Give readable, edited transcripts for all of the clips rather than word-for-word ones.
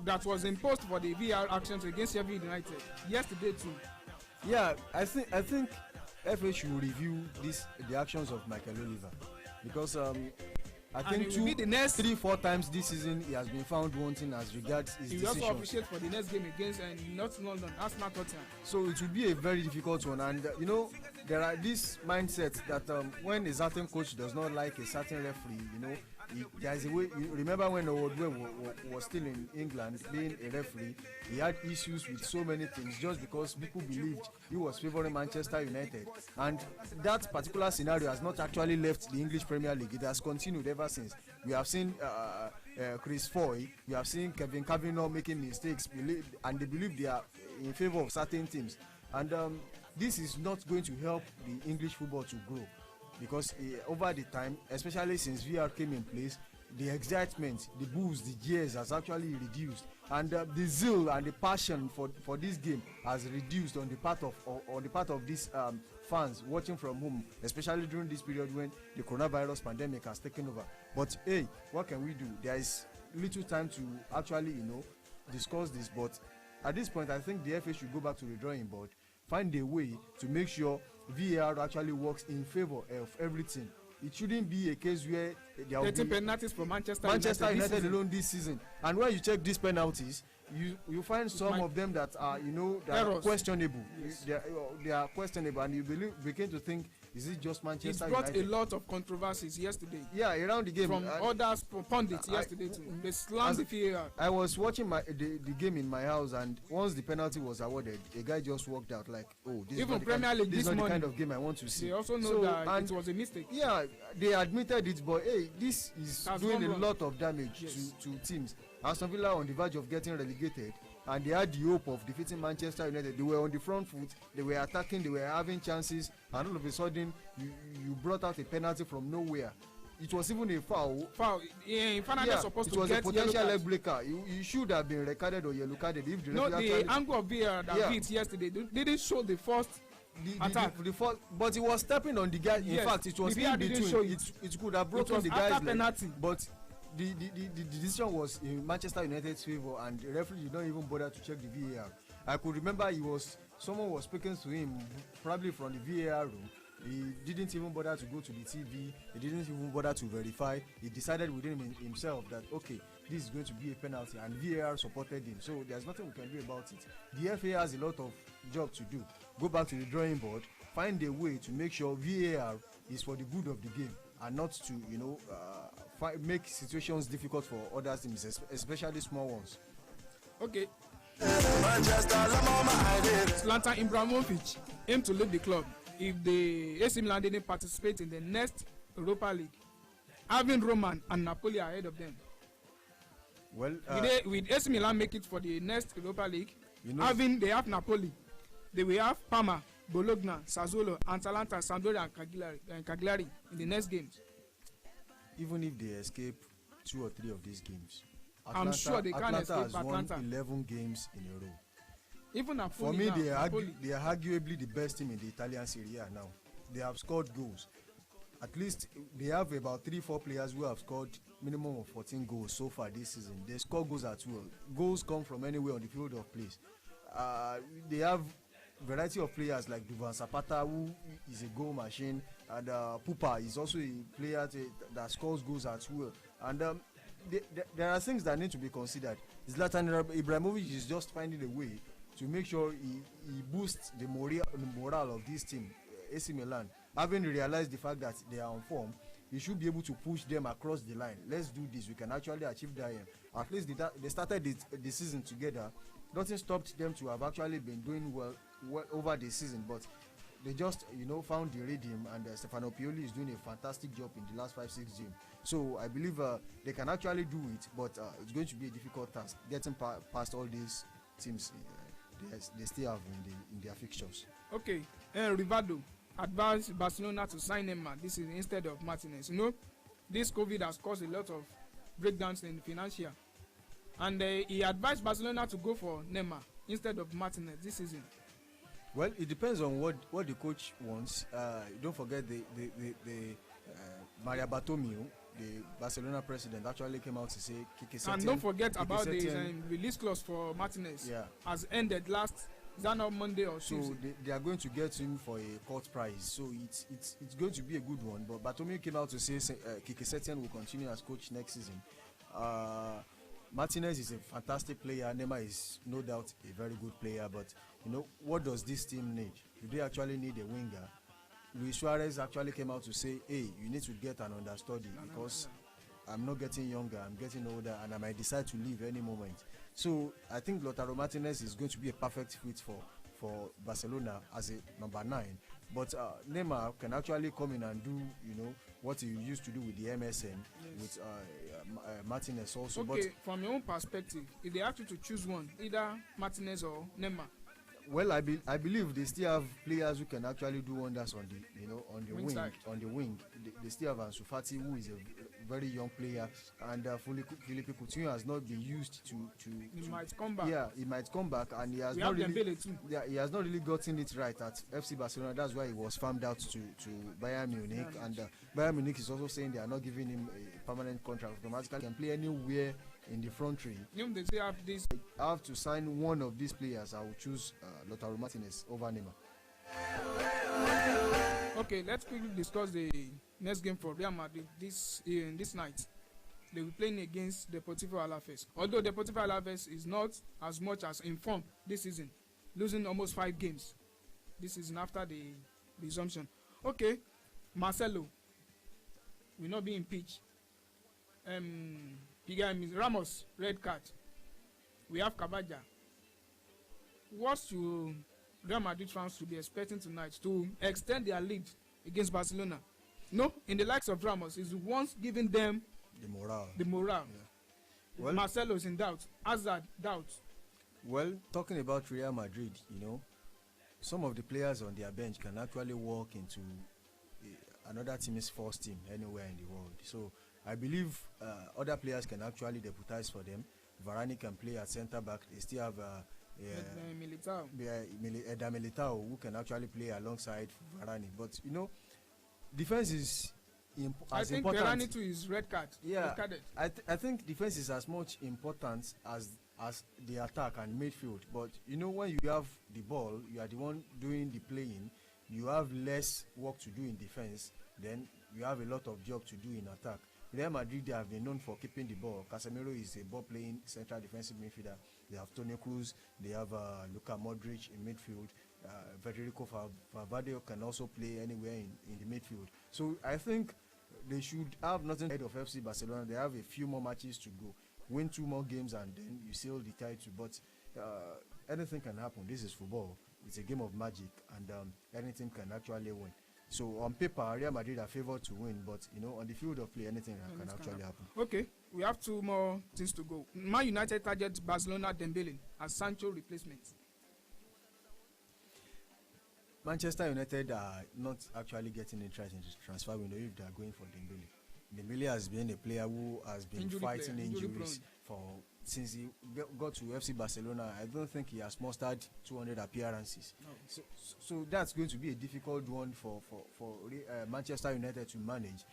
that was imposed for the VAR actions against Sheffield United yesterday too. Yeah, I think FA should review the actions of Michael Oliver, because I think 3-4 times this season he has been found wanting as regards his decisions. He will also officiate for the next game against North London, Arsenal Tottenham. So it will be a very difficult one, and there are this mindset that when a certain coach does not like a certain referee, there is a way. You remember when Odwe was still in England being a referee, he had issues with so many things just because people believed he was favouring Manchester United, and that particular scenario has not actually left the English Premier League. It has continued ever since. We have seen Chris Foy, we have seen Kevin Cavanaugh making mistakes, and they believe they are in favour of certain teams, and this is not going to help the English football to grow, because over the time, especially since VR came in place, the excitement, the boost, the jeers has actually reduced, and the zeal and the passion for this game has reduced on the part of these fans watching from home, especially during this period when the coronavirus pandemic has taken over. But hey, what can we do? There is little time to actually discuss this, but at this point I think the FA should go back to the drawing board, find a way to make sure VAR actually works in favour of everything. It shouldn't be a case where there will be penalties for Manchester United alone this season. And when you check these penalties, you find some of them that are are questionable. Yes. They are questionable, and you begin to think, is it just Manchester United? It brought a lot of controversies yesterday. Yeah, around the game from others pundits yesterday too. They slammed the VAR. I was watching the game in my house, and once the penalty was awarded, a guy just walked out like, "Oh, this is not the kind of game I want to see." They also know that it was a mistake. Yeah, they admitted it, but hey, this is doing a lot of damage to teams. Aston Villa on the verge of getting relegated, and they had the hope of defeating Manchester United. They were on the front foot, they were attacking, they were having chances, and all of a sudden you brought out a penalty from nowhere. It was even a foul. Supposed it was a potential leg breaker. You should have been red-carded or yellow-carded if the angle of VAR that beat yesterday didn't show the first attack. But he was stepping on the guy. In fact, it was in between. It could have broken the guy's leg. But the decision was in Manchester United's favour, and the referee did not even bother to check the VAR. I could remember someone was speaking to him, probably from the VAR room. He didn't even bother to go to the TV. He didn't even bother to verify. He decided within himself that okay, this is going to be a penalty, and VAR supported him. So there's nothing we can do about it. The FA has a lot of job to do. Go back to the drawing board, find a way to make sure VAR is for the good of the game, and not to make situations difficult for other teams, especially small ones. Okay. Zlatan Ibrahimovic aimed to leave the club if the AC Milan didn't participate in the next Europa League, having Roma and Napoli ahead of them. Well, will AC Milan make it for the next Europa League? They have Napoli, they will have Parma, Bologna, Sassuolo, Atalanta, Sampdoria, and Cagliari in the next games. Even if they escape 2 or 3 of these games, I'm sure they can escape Atlanta has won 11 games in a row. Even Napoli, for me, they are arguably the best team in the Italian Serie A now. They have scored goals. At least they have about 3-4 players who have scored minimum of 14 goals so far this season. They score goals at will. Goals come from anywhere on the field of play. They have variety of players like Duvan Zapata, who is a goal machine, and Pupa is also a player that scores goals at will. And there are things that need to be considered. Zlatan Ibrahimovic is just finding a way to make sure he boosts the morale of this team, AC Milan. Having realized the fact that they are on form, he should be able to push them across the line. Let's do this. We can actually achieve that aim. At least they started the season together. Nothing stopped them to have actually been doing well over the season, but they just found the rhythm, and Stefano Pioli is doing a fantastic job in the last 5-6 games. So I believe they can actually do it, but it's going to be a difficult task getting past all these teams they still have in their fixtures. Okay, Rivaldo advised Barcelona to sign Neymar this is instead of Martinez. This COVID has caused a lot of breakdowns in financial, and he advised Barcelona to go for Neymar instead of Martinez this season. Well, it depends on what the coach wants. Don't forget the Maria Bartomeu, the Barcelona president actually came out to say Kike Setien. And don't forget about the release clause for Martinez. Yeah. Has ended last. Is that not Monday or Tuesday? So they are going to get him for a court prize. So it's going to be a good one. But Bartomeu came out to say Kike Setien will continue as coach next season. Martinez is a fantastic player. Neymar is no doubt a very good player. But you know, what does this team need? Do they actually need a winger? Luis Suarez actually came out to say, hey, you need to get an understudy because I'm not getting younger, I'm getting older, and I might decide to leave any moment. So I think Lautaro Martinez is going to be a perfect fit for Barcelona as a number 9. But Neymar can actually come in and do, you know, what he used to do with the MSN, with Martinez also. Okay, but from your own perspective, if they have to choose one, either Martinez or Neymar. Well, I believe they still have players who can actually do wonders on the, you know, on the wing. On the wing, they still have Ansu Fati, who is a very young player, and Philippe Coutinho has not been used to. He might come back. Yeah, he might come back, and he has we not have really. Too. Yeah, he has not really gotten it right at FC Barcelona. That's why he was farmed out to Bayern Munich, and Bayern Munich is also saying they are not giving him a permanent contract. Automatically, can play anywhere in the front three. They say have this. I have to sign one of these players. I will choose Lautaro Martinez over Neymar. Okay, let's quickly discuss the next game for Real Madrid this night. They will be playing against Deportivo Alaves. Although Deportivo Alaves is not as much as in form this season, losing almost 5 games this season after the resumption. Okay, Marcelo will not be in pitch. Ramos, red card. We have Cabaja. What should Real Madrid fans to be expecting tonight to extend their lead against Barcelona? No, in the likes of Ramos, is the ones giving them the morale. Yeah. Well, Marcelo is in doubt. Hazard, doubt. Well, talking about Real Madrid, you know, some of the players on their bench can actually walk into another team's first team anywhere in the world. So I believe other players can actually deputize for them. Varane can play at centre back. They still have Militao, who can actually play alongside Varane. But you know, defense is I think important. Varane too is red card. Yeah, I think defense is as much important as the attack and midfield. But you know, when you have the ball, you are the one doing the playing. You have less work to do in defense. Then you have a lot of job to do in attack. Real Madrid, they have been known for keeping the ball. Casemiro is a ball-playing central defensive midfielder. They have Toni Kroos. They have Luka Modric in midfield. Federico Valverde can also play anywhere in the midfield. So I think they should have nothing ahead of FC Barcelona. They have a few more matches to go. Win 2 more games and then you seal the title. But anything can happen. This is football. It's a game of magic, and anything can actually win. So on paper, Real Madrid are favored to win, but you know, on the field of play, anything can actually happen. Okay, we have 2 more things to go. Man United target Barcelona Dembele as Sancho replacement. Manchester United are not actually getting interest in the transfer window if they are going for Dembele. Dembele has been a player who has been fighting injuries since he got to FC Barcelona. I don't think he has mustered 200 appearances. No. So that's going to be a difficult one for Manchester United to manage.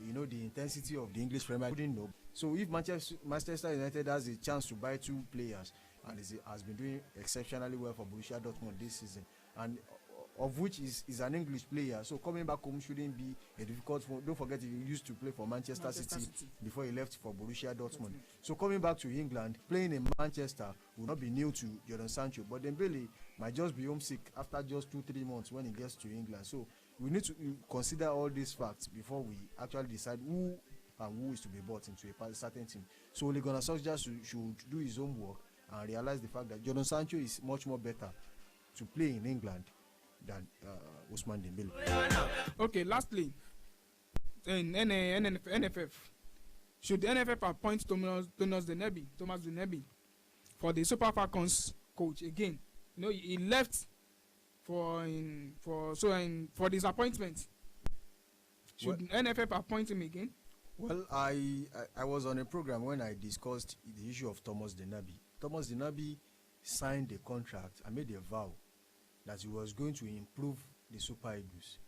You know, the intensity of the English Premier League. Know. So if Manchester United has a chance to buy 2 players, and has been doing exceptionally well for Borussia Dortmund this season, and of which is an English player, so coming back home shouldn't be a difficult one. Don't forget he used to play for Manchester City before he left for Borussia Dortmund. So coming back to England, playing in Manchester will not be new to Jadon Sancho, but Dembele might just be homesick after just 2-3 months when he gets to England. So we need to consider all these facts before we actually decide who is to be bought into a certain team. So Ole Gunnar Solskjaer should do his homework and realize the fact that Jadon Sancho is much more better to play in England than Ousmane Dembele. Okay, lastly, in NFF, should the NFF appoint Thomas Denebi for the Super Falcons coach again? You know, he left for disappointment. Should NFF appoint him again? Well, I was on a program when I discussed the issue of Thomas Denebi. Thomas Denebi signed a contract and made a vow that he was going to improve the Super Eagles.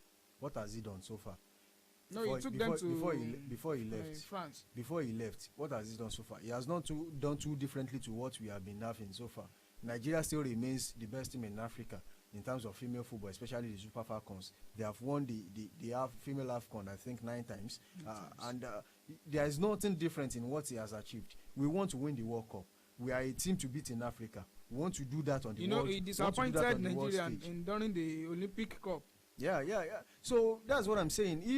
What has he done so far? No, he took them to before he left. France. Before he left, what has he done so far? He has not done too differently to what we have been having so far. Nigeria still remains the best team in Africa in terms of female football, especially the Super Falcons. They have won the female AFCON, I think, 9 times. And there is nothing different in what he has achieved. We want to win the World Cup. We are a team to beat in Africa. We want to do that on the world. He disappointed Nigeria during the Olympic Cup. Yeah. So that's what I'm saying. If